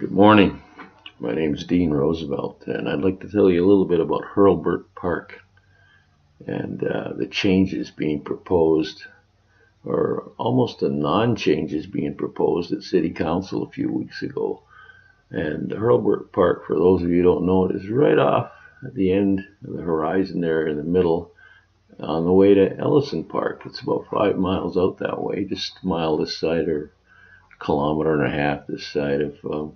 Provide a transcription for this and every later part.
Good morning. My name is Dean Roosevelt, and I'd like to tell you a little bit about Hurlburt Park and the changes being proposed, or almost the non-changes being proposed at City Council a few weeks ago. And Hurlburt Park, for those of you who don't know it, is right off at the end of the horizon there in the middle on the way to Ellison Park. It's about 5 miles out that way, just a mile this side or a kilometer and a half this side of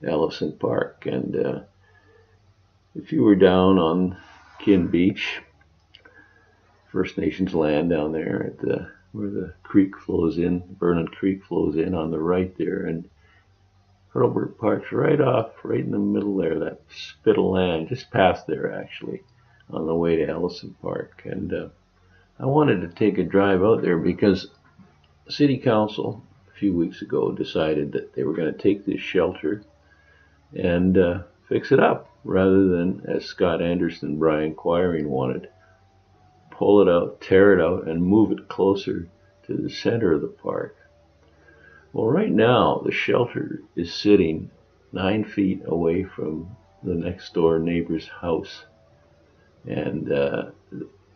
Ellison Park. And if you were down on Kin Beach, First Nations land down there at where the creek flows in, Vernon Creek flows in on the right there, and Hurlburt Park's right in the middle there, that spit of land, just past there actually, on the way to Ellison Park. And I wanted to take a drive out there because City Council a few weeks ago decided that they were going to take this shelter and fix it up, rather than, as Scott Anderson and Brian Quiring wanted, pull it out, tear it out, and move it closer to the center of the park. Well, right now, the shelter is sitting 9 feet away from the next door neighbor's house. And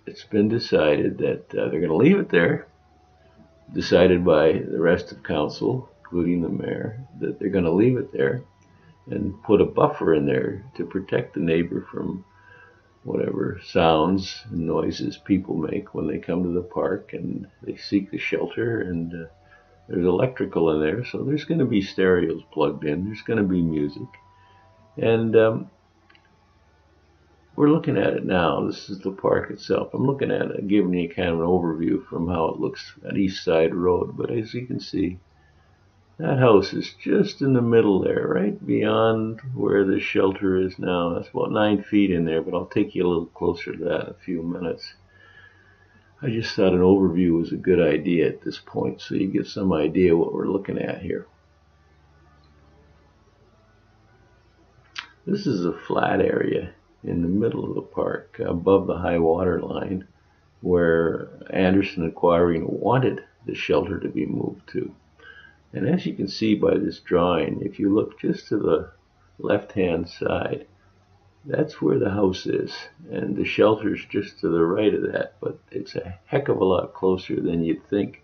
it's been decided that they're going to leave it there, decided by the rest of council, including the mayor, that they're going to leave it there and put a buffer in there to protect the neighbor from whatever sounds and noises people make when they come to the park and they seek the shelter. And there's electrical in there, so there's going to be stereos plugged in, there's going to be music. And we're looking at it now. This is the park itself. I'm looking at it, giving you kind of an overview from how it looks at East Side Road. But as you can see, that house is just in the middle there, right beyond where the shelter is now. That's about 9 feet in there, but I'll take you a little closer to that in a few minutes. I just thought an overview was a good idea at this point, so you get some idea what we're looking at here. This is a flat area in the middle of the park, above the high water line, where Anderson and Quiring wanted the shelter to be moved to. And as you can see by this drawing, if you look just to the left-hand side, that's where the house is, and the shelter's just to the right of that, but it's a heck of a lot closer than you'd think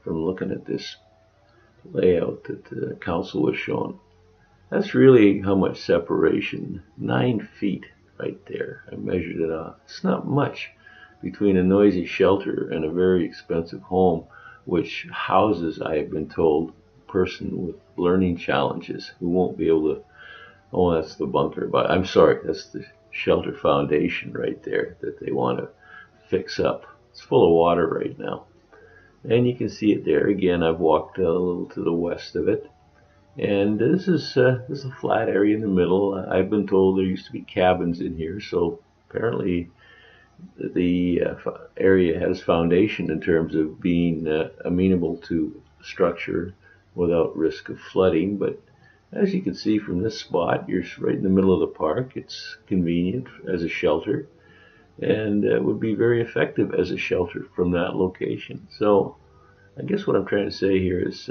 from looking at this layout that the council was showing. That's really how much separation, 9 feet right there. I measured it off. It's not much between a noisy shelter and a very expensive home, which houses, I have been told, person with learning challenges who won't be able to. Oh, that's the bunker, but I'm sorry, that's the shelter foundation right there that they want to fix up. It's full of water right now, and you can see it there again. I've walked a little to the west of it, and this is a flat area in the middle. I've been told there used to be cabins in here, so apparently the area has foundation in terms of being amenable to structure without risk of flooding. But as you can see from this spot, you're right in the middle of the park. It's convenient as a shelter, and it would be very effective as a shelter from that location. So I guess what I'm trying to say here is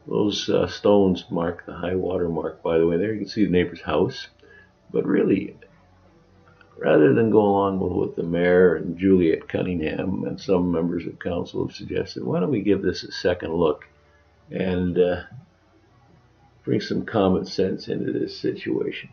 those stones mark the high water mark, by the way. There you can see the neighbor's house. But really, rather than go along with what the mayor and Juliet Cunningham and some members of council have suggested, why don't we give this a second look and bring some common sense into this situation.